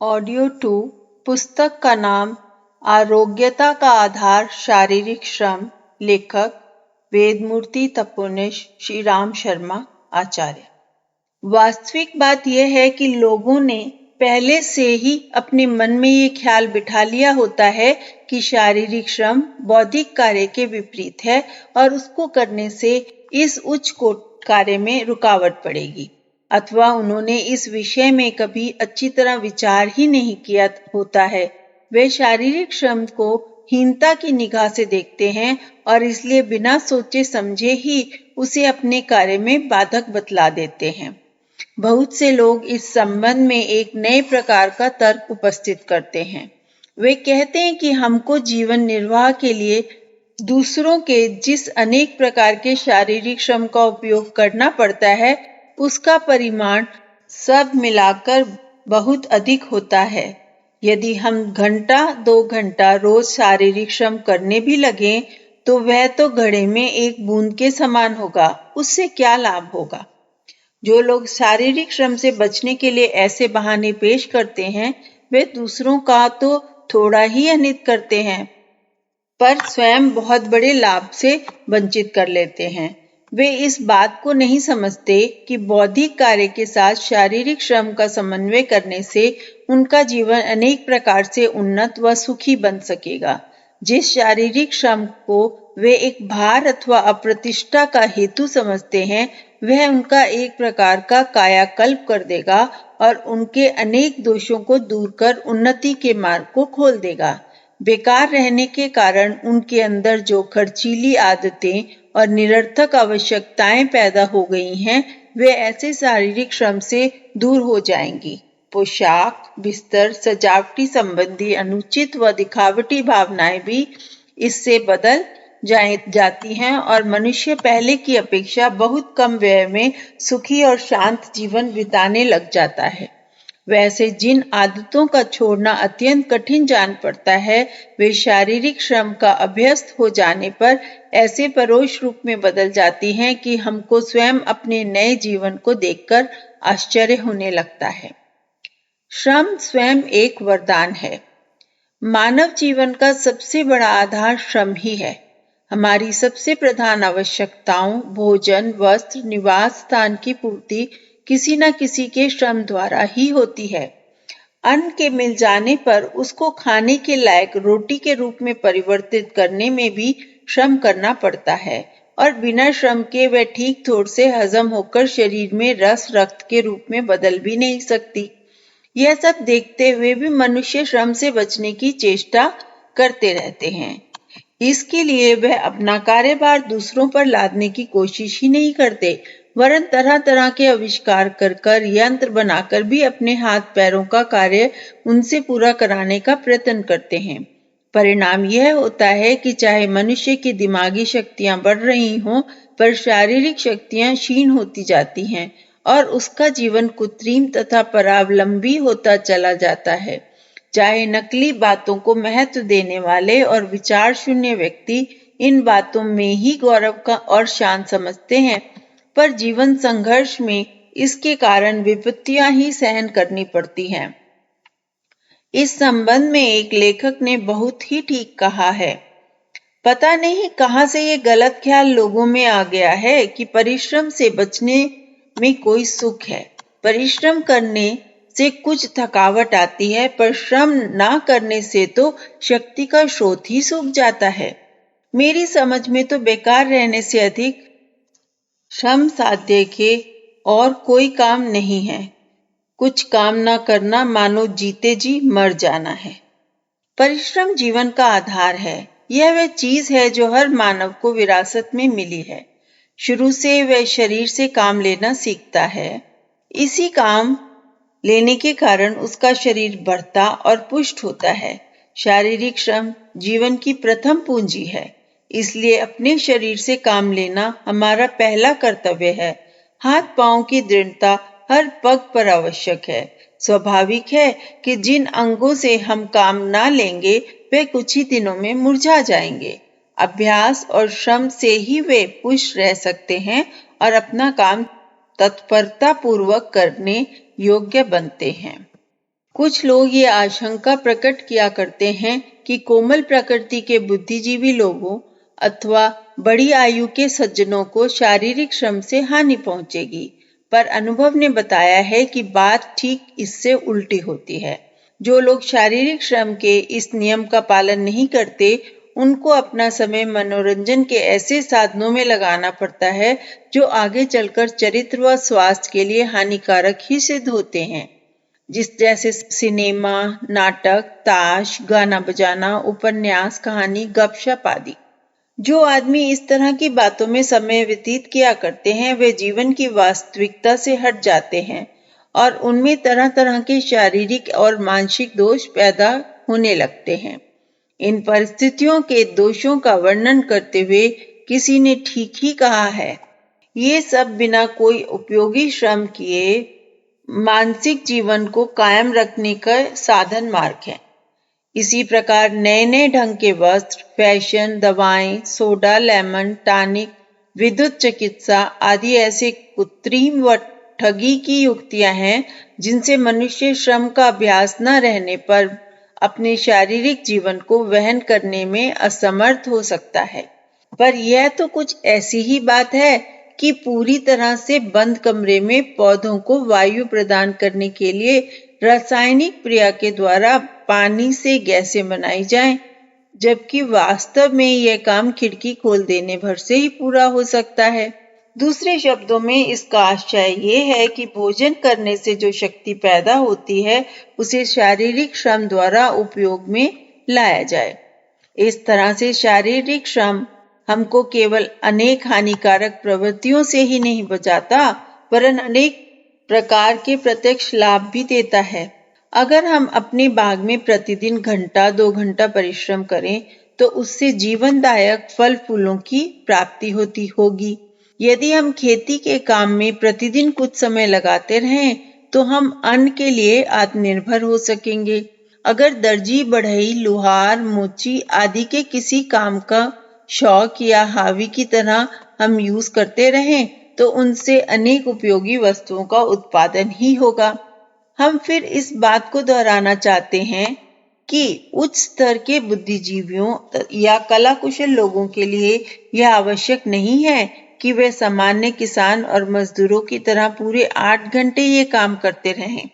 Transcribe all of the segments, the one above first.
Audio 2 पुस्तक का नाम आरोग्यता का आधार शारीरिक श्रम। लेखक वेदमूर्ति तपोनिश श्री राम शर्मा आचार्य। वास्तविक बात यह है कि लोगों ने पहले से ही अपने मन में ये ख्याल बिठा लिया होता है कि शारीरिक श्रम बौद्धिक कार्य के विपरीत है और उसको करने से इस उच्च कोटि कार्य में रुकावट पड़ेगी, अथवा उन्होंने इस विषय में कभी अच्छी तरह विचार ही नहीं किया होता है। वे शारीरिक श्रम को हीनता की निगाह से देखते हैं और इसलिए बिना सोचे समझे ही उसे अपने कार्य में बाधक बतला देते हैं। बहुत से लोग इस संबंध में एक नए प्रकार का तर्क उपस्थित करते हैं। वे कहते हैं कि हमको जीवन निर्वाह के लिए दूसरों के जिस अनेक प्रकार के शारीरिक श्रम का उपयोग करना पड़ता है उसका परिमाण सब मिलाकर बहुत अधिक होता है। यदि हम घंटा 2 घंटा रोज शारीरिक श्रम करने भी लगें तो वह तो घड़े में एक बूंद के समान होगा। उससे क्या लाभ होगा? जो लोग शारीरिक श्रम से बचने के लिए ऐसे बहाने पेश करते हैं वे दूसरों का तो थोड़ा ही अनित करते हैं पर स्वयं बहुत बड़े लाभ से वंचित कर लेते हैं। वे इस बात को नहीं समझते कि बौद्धिक कार्य के साथ शारीरिक श्रम का समन्वय करने से उनका जीवन अनेक प्रकार से उन्नत व सुखी बन सकेगा। जिस शारीरिक श्रम को वे एक भार अथवा अप्रतिष्ठा का हेतु समझते हैं वह उनका एक प्रकार का कायाकल्प कर देगा और उनके अनेक दोषों को दूर कर उन्नति के मार्ग को खोल देगा। बेकार रहने के कारण उनके अंदर जो खर्चीली आदतें और निरर्थक आवश्यकताएं पैदा हो गई हैं वे ऐसे शारीरिक श्रम से दूर हो जाएंगी। पोशाक, बिस्तर, सजावटी संबंधी अनुचित व दिखावटी भावनाएं भी इससे बदल जाती हैं और मनुष्य पहले की अपेक्षा बहुत कम व्यय में सुखी और शांत जीवन बिताने लग जाता है। वैसे जिन आदतों का छोड़ना अत्यंत कठिन जान पड़ता है वे शारीरिक श्रम का अभ्यस्त हो जाने पर ऐसे परोक्ष रूप में बदल जाती हैं कि हमको स्वयं अपने नए जीवन को देखकर आश्चर्य होने लगता है। श्रम स्वयं एक वरदान है। मानव जीवन का सबसे बड़ा आधार श्रम ही है। हमारी सबसे प्रधान आवश्यकताओं भोजन, वस्त्र, निवास स्थान की पूर्ति किसी न किसी के श्रम द्वारा ही होती है। अन्न के मिल जाने पर उसको खाने के लायक रोटी के रूप में परिवर्तित करने में भी श्रम करना पड़ता है और बिना श्रम के वह ठीक थोड़ से हजम होकर शरीर में रस रक्त के रूप में बदल भी नहीं सकती। यह सब देखते हुए भी मनुष्य श्रम से बचने की चेष्टा करते रहते हैं। इसके लिए वह अपना कार्यभार दूसरों पर लादने की कोशिश ही नहीं करते वरन तरह तरह के आविष्कार कर यंत्र बनाकर भी अपने हाथ पैरों का कार्य उनसे पूरा कराने का प्रयत्न करते हैं। परिणाम यह होता है कि चाहे मनुष्य की दिमागी शक्तियां बढ़ रही हों पर शारीरिक शक्तियां क्षीण होती जाती हैं और उसका जीवन कृत्रिम तथा परावलंबी होता चला जाता है। चाहे नकली बातों को महत्व देने वाले और विचार शून्य व्यक्ति इन बातों में ही गौरव का और शान समझते हैं पर जीवन संघर्ष में इसके कारण विपत्तियां ही सहन करनी पड़ती हैं। इस संबंध में एक लेखक ने बहुत ही ठीक कहा है। पता नहीं कहां से ये गलत ख्याल लोगों में आ गया है कि परिश्रम से बचने में कोई सुख है। परिश्रम करने से कुछ थकावट आती है पर श्रम ना करने से तो शक्ति का स्रोत ही सूख जाता है। मेरी समझ में तो बेकार रहने से अधिक श्रम साध्य के और कोई काम नहीं है। कुछ काम ना करना मानो जीते जी मर जाना है। परिश्रम जीवन का आधार है। यह वह चीज है जो हर मानव को विरासत में मिली है। शुरू से वह शरीर से काम लेना सीखता है। इसी काम लेने के कारण उसका शरीर बढ़ता और पुष्ट होता है। शारीरिक श्रम जीवन की प्रथम पूंजी है। इसलिए अपने शरीर से काम लेना हमारा पहला कर्तव्य है। हाथ पांव की दृढ़ता हर पग पर आवश्यक है। स्वाभाविक है कि जिन अंगों से हम काम ना लेंगे वे कुछ ही दिनों में मुरझा जाएंगे। अभ्यास और श्रम से ही वे पुष्ट रह सकते हैं और अपना काम तत्परता पूर्वक करने योग्य बनते हैं। कुछ लोग ये आशंका प्रकट किया करते हैं कि कोमल प्रकृति के बुद्धिजीवी लोगों अथवा बड़ी आयु के सज्जनों को शारीरिक श्रम से हानि पहुंचेगी, पर अनुभव ने बताया है कि बात ठीक इससे उल्टी होती है। जो लोग शारीरिक श्रम के इस नियम का पालन नहीं करते, उनको अपना समय मनोरंजन के ऐसे साधनों में लगाना पड़ता है जो आगे चलकर चरित्र व स्वास्थ्य के लिए हानिकारक ही सिद्ध होते हैं, जैसे सिनेमा, नाटक, ताश, गाना बजाना, उपन्यास, कहानी, गपशप आदि। जो आदमी इस तरह की बातों में समय व्यतीत किया करते हैं, वे जीवन की वास्तविकता से हट जाते हैं और उनमें तरह तरह के शारीरिक और मानसिक दोष पैदा होने लगते हैं। इन परिस्थितियों के दोषों का वर्णन करते हुए किसी ने ठीक ही कहा है, ये सब बिना कोई उपयोगी श्रम किए मानसिक जीवन को कायम रखने का साधन मार्ग है। इसी प्रकार नए नए ढंग के वस्त्र, फैशन, दवाएं, सोडा, लेमन, टॉनिक, विद्युत चिकित्सा आदि ऐसे कृत्रिम व ठगी की युक्तियां हैं जिनसे मनुष्य श्रम का अभ्यास न रहने पर अपने शारीरिक जीवन को वहन करने में असमर्थ हो सकता है। पर यह तो कुछ ऐसी ही बात है कि पूरी तरह से बंद कमरे में पौधों को वायु प्रदान करने के लिए रासायनिक क्रिया के द्वारा पानी से गैसें बनाई जाएं, जबकि वास्तव में यह काम खिड़की खोल देने भर से ही पूरा हो सकता है। दूसरे शब्दों में इसका आशय ये है कि भोजन करने से जो शक्ति पैदा होती है उसे शारीरिक श्रम द्वारा उपयोग में लाया जाए। इस तरह से शारीरिक श्रम हमको केवल अनेक हानिकारक प्रवृत्तियों से ही नहीं बचाता, वरन अनेक प्रकार के प्रत्यक्ष लाभ भी देता है। अगर हम अपने बाग में प्रतिदिन घंटा 2 घंटा परिश्रम करें तो उससे जीवनदायक फल फूलों की प्राप्ति होगी। यदि हम खेती के काम में प्रतिदिन कुछ समय लगाते रहें तो हम अन्न के लिए आत्मनिर्भर हो सकेंगे। अगर दर्जी, बढ़ई, लोहार, मोची आदि के किसी काम का शौक या हावी की तरह हम यूज करते रहें तो उनसे अनेक उपयोगी वस्तुओं का उत्पादन ही होगा। हम फिर इस बात को दोहराना चाहते हैं कि उच्च स्तर के बुद्धिजीवियों या कला कुशल लोगों के लिए यह आवश्यक नहीं है कि वे सामान्य किसान और मजदूरों की तरह पूरे 8 घंटे ये काम करते रहें।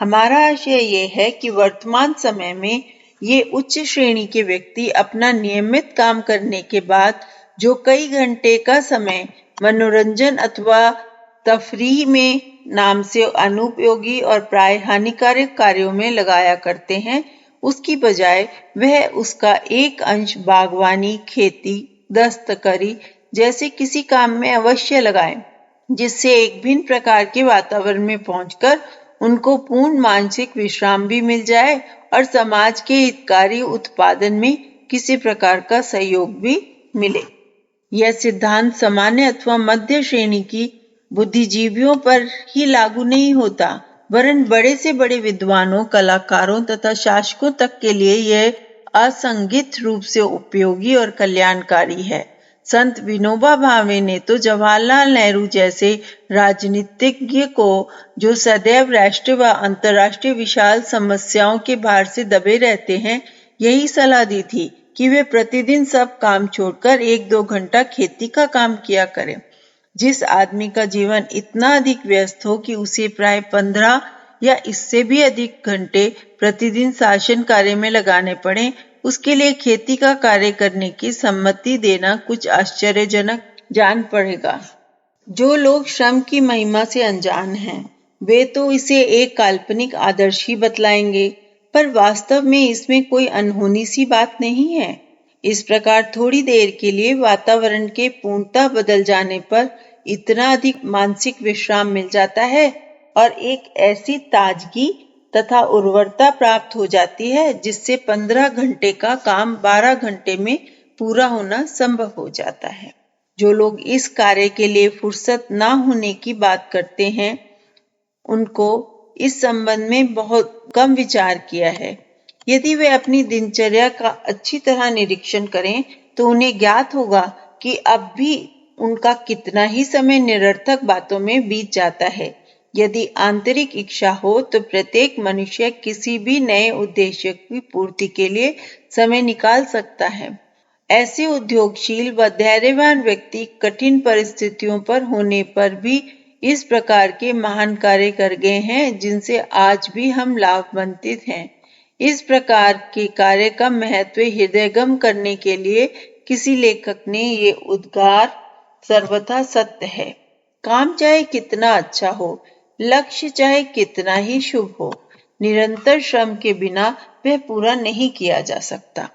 हमारा आशय ये है कि वर्तमान समय में ये उच्च श्रेणी के व्यक्ति अपना नियमित काम करने के बाद जो कई घंटे का समय मनोरंजन अथवा तफरीह में नाम से अनुपयोगी और प्राय हानिकारक कार्यों में लगाया करते हैं, उसकी बजाय वह उसका एक अंश बागवानी, खेती, दस्तकारी जैसे किसी काम में अवश्य लगाएं, जिससे एक भिन्न प्रकार के वातावरण में पहुंचकर उनको पूर्ण मानसिक विश्राम भी मिल जाए और समाज के हितकारी उत्पादन में किसी प्रकार का सहयोग भी मिले। यह सिद्धांत सामान्य अथवा मध्य श्रेणी की बुद्धिजीवियों पर ही लागू नहीं होता, वरन बड़े से बड़े विद्वानों, कलाकारों तथा शासकों तक के लिए यह असंगित रूप से उपयोगी और कल्याणकारी है। संत विनोबा भावे ने तो जवाहरलाल नेहरू जैसे राजनीतिज्ञ को, जो सदैव राष्ट्रीय व अंतर्राष्ट्रीय विशाल समस्याओं के भार से दबे रहते हैं, यही सलाह दी थी कि वे प्रतिदिन सब काम छोड़कर 1-2 घंटा खेती का काम किया करें। जिस आदमी का जीवन इतना अधिक व्यस्त हो कि उसे प्राय 15 या इससे भी अधिक घंटे प्रतिदिन शासन कार्य में लगाने पड़े, उसके लिए खेती का कार्य करने की सम्मति देना कुछ आश्चर्यजनक जान पड़ेगा। जो लोग श्रम की महिमा से अनजान हैं, वे तो इसे एक काल्पनिक आदर्श ही बतलाएंगे, पर वास्तव में इसमें कोई अनहोनी सी बात नहीं है। इस प्रकार थोड़ी देर के लिए वातावरण के पूर्णतः बदल जाने पर इतना अधिक मानसिक विश्राम मिल जाता है और एक ऐसी ताजगी तथा उर्वरता प्राप्त हो जाती है जिससे 15 घंटे का काम 12 घंटे में पूरा होना संभव हो जाता है। जो लोग इस कार्य के लिए फुर्सत ना होने की बात करते हैं, उनको इस संबंध में बहुत कम विचार किया है। यदि वे अपनी दिनचर्या का अच्छी तरह निरीक्षण करें तो उन्हें ज्ञात होगा कि अब भी उनका कितना ही समय निरर्थक बातों में बीत जाता है। यदि आंतरिक इच्छा हो तो प्रत्येक मनुष्य किसी भी नए उद्देश्य की पूर्ति के लिए समय निकाल सकता है। ऐसे उद्योगशील व धैर्यवान व्यक्ति कठिन परिस्थितियों पर होने पर भी इस प्रकार के महान कार्य कर गए हैं जिनसे आज भी हम लाभान्वित हैं। इस प्रकार के कार्य का महत्व हृदयंगम करने के लिए किसी लेखक ने ये उद्गार सर्वथा सत्य है। काम चाहे कितना अच्छा हो, लक्ष्य चाहे कितना ही शुभ हो, निरंतर श्रम के बिना वह पूरा नहीं किया जा सकता।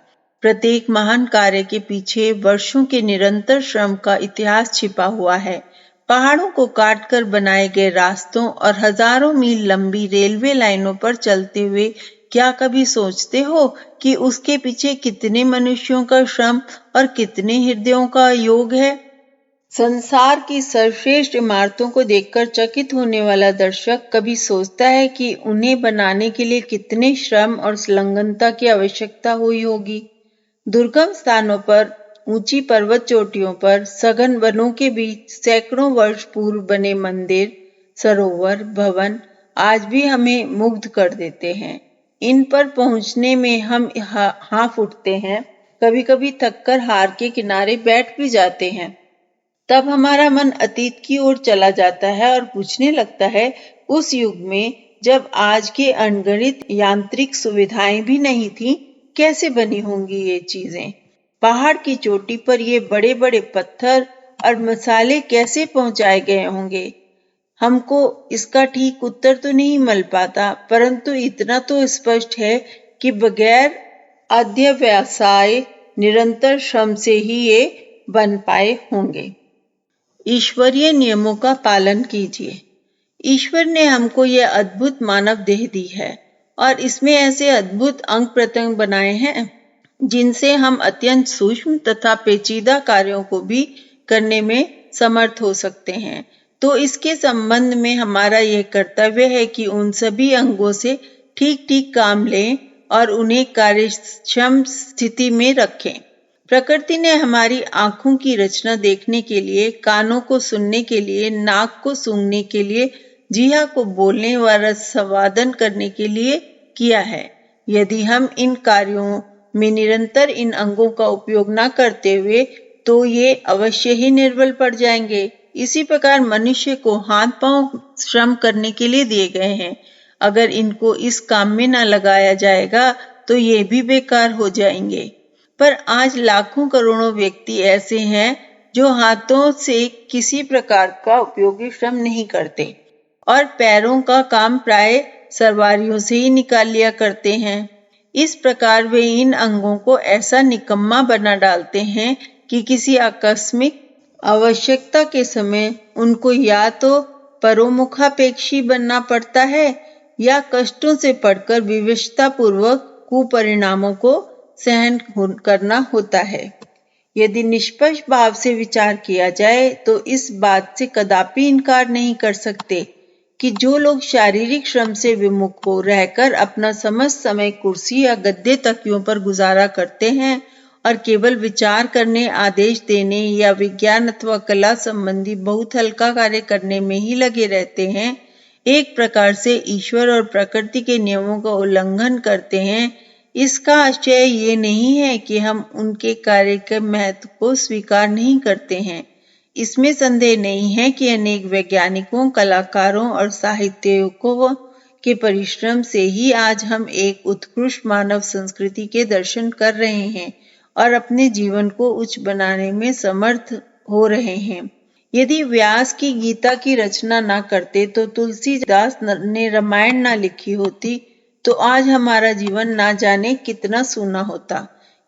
प्रत्येक महान कार्य के पीछे वर्षों के निरंतर श्रम का इतिहास छिपा हुआ है। पहाड़ों को काटकर बनाए गए रास्तों और हजारों मील लंबी रेलवे लाइनों पर चलते हुए क्या कभी सोचते हो कि उसके पीछे कितने मनुष्यों का श्रम और कितने हृदयों का योग है? संसार की सर्वश्रेष्ठ इमारतों को देखकर चकित होने वाला दर्शक कभी सोचता है कि उन्हें बनाने के लिए कितने श्रम और संलग्नता की आवश्यकता हुई होगी। दुर्गम स्थानों पर, ऊंची पर्वत चोटियों पर, सघन वनों के बीच सैकड़ों वर्ष पूर्व बने मंदिर, सरोवर, भवन आज भी हमें मुग्ध कर देते हैं। इन पर पहुंचने में हम हाँफ उठते हैं, कभी कभी थककर हार के किनारे बैठ भी जाते हैं। तब हमारा मन अतीत की ओर चला जाता है और पूछने लगता है, उस युग में जब आज के अनगणित यांत्रिक सुविधाएं भी नहीं थी, कैसे बनी होंगी ये चीजें? पहाड़ की चोटी पर ये बड़े बड़े पत्थर और मसाले कैसे पहुंचाए गए होंगे? हमको इसका ठीक उत्तर तो नहीं मिल पाता, परंतु इतना तो स्पष्ट है कि बगैर अध्यवसाय निरंतर श्रम से ही ये बन पाए होंगे। ईश्वरीय नियमों का पालन कीजिए। ईश्वर ने हमको यह अद्भुत मानव देह दी है और इसमें ऐसे अद्भुत अंग प्रत्यंग बनाए हैं जिनसे हम अत्यंत सूक्ष्म तथा पेचीदा कार्यों को भी करने में समर्थ हो सकते हैं। तो इसके संबंध में हमारा यह कर्तव्य है कि उन सभी अंगों से ठीक ठीक काम लें और उन्हें कार्यक्षम स्थिति में रखें। प्रकृति ने हमारी आंखों की रचना देखने के लिए, कानों को सुनने के लिए, नाक को सूंघने के लिए, जीहा को बोलने व रसवादन करने के लिए किया है। यदि हम इन कार्यों में निरंतर इन अंगों का उपयोग न करते हुए तो ये अवश्य ही निर्बल पड़ जाएंगे। इसी प्रकार मनुष्य को हाथ पांव श्रम करने के लिए दिए गए हैं। अगर इनको इस काम में न लगाया जाएगा तो ये भी बेकार हो जाएंगे। पर आज लाखों करोड़ों व्यक्ति ऐसे हैं जो हाथों से किसी प्रकार का उपयोगी श्रम नहीं करते और पैरों का काम प्राय सरवारियों से ही निकाल लिया करते हैं। इस प्रकार वे इन अंगों को ऐसा निकम्मा बना डालते हैं कि किसी आकस्मिक आवश्यकता के समय उनको या तो परोमुखापेक्षी बनना पड़ता है या कष्टों से पढ़कर विवशतापूर्वक कुपरिणामों को सहन करना होता है। यदि निष्पक्ष भाव से विचार किया जाए तो इस बात से कदापि इनकार नहीं कर सकते कि जो लोग शारीरिक श्रम से विमुख हो रहकर अपना समस्त समय कुर्सी या गद्दे तकियों पर गुजारा करते हैं और केवल विचार करने, आदेश देने या विज्ञान अथवा कला संबंधी बहुत हल्का कार्य करने में ही लगे रहते हैं, एक प्रकार से ईश्वर और प्रकृति के नियमों का उल्लंघन करते हैं। इसका आशय ये नहीं है कि हम उनके कार्य के महत्व को स्वीकार नहीं करते हैं। इसमें संदेह नहीं है कि अनेक वैज्ञानिकों, कलाकारों और साहित्यकों के परिश्रम से ही आज हम एक उत्कृष्ट मानव संस्कृति के दर्शन कर रहे हैं और अपने जीवन को उच्च बनाने में समर्थ हो रहे हैं। यदि व्यास की गीता की रचना न करते तो तुलसीदास ने रामायण न लिखी होती तो आज हमारा जीवन ना जाने कितना सूना होता।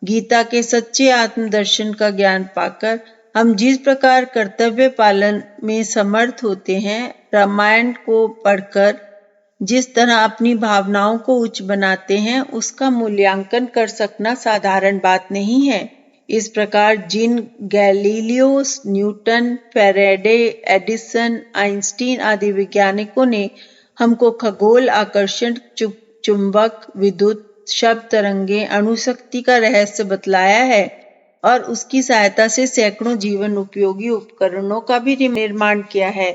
गीता के सच्चे आत्मदर्शन का ज्ञान पाकर हम जिस प्रकार कर्तव्य पालन में समर्थ होते हैं, रामायण को पढ़कर जिस तरह अपनी भावनाओं को उच्च बनाते हैं, उसका मूल्यांकन कर सकना साधारण बात नहीं है। इस प्रकार जिन Galileo, Newton, Faraday, Edison, Einstein आदि वैज्ञानिकों ने हमको खगोल, आकर्षण, चुंबक, विद्युत, शब्द तरंगे, अणुशक्ति का रहस्य बतलाया है और उसकी सहायता से सैकड़ों जीवन उपयोगी उपकरणों का भी निर्माण किया है,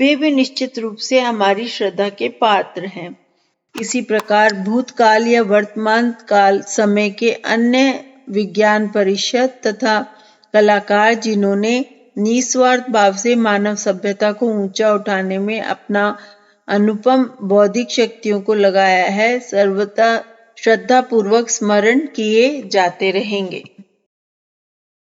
वे भी निश्चित रूप से हमारी श्रद्धा के पात्र हैं। इसी प्रकार भूतकाल या वर्तमान काल समय के अन्य विज्ञान परिषद तथा कलाकार जिन्होंने निस्वार्थ भाव से मानव सभ्यता को ऊंचा उठाने में अपना अनुपम बौद्धिक शक्तियों को लगाया है, सर्वथा श्रद्धापूर्वक स्मरण किए जाते रहेंगे।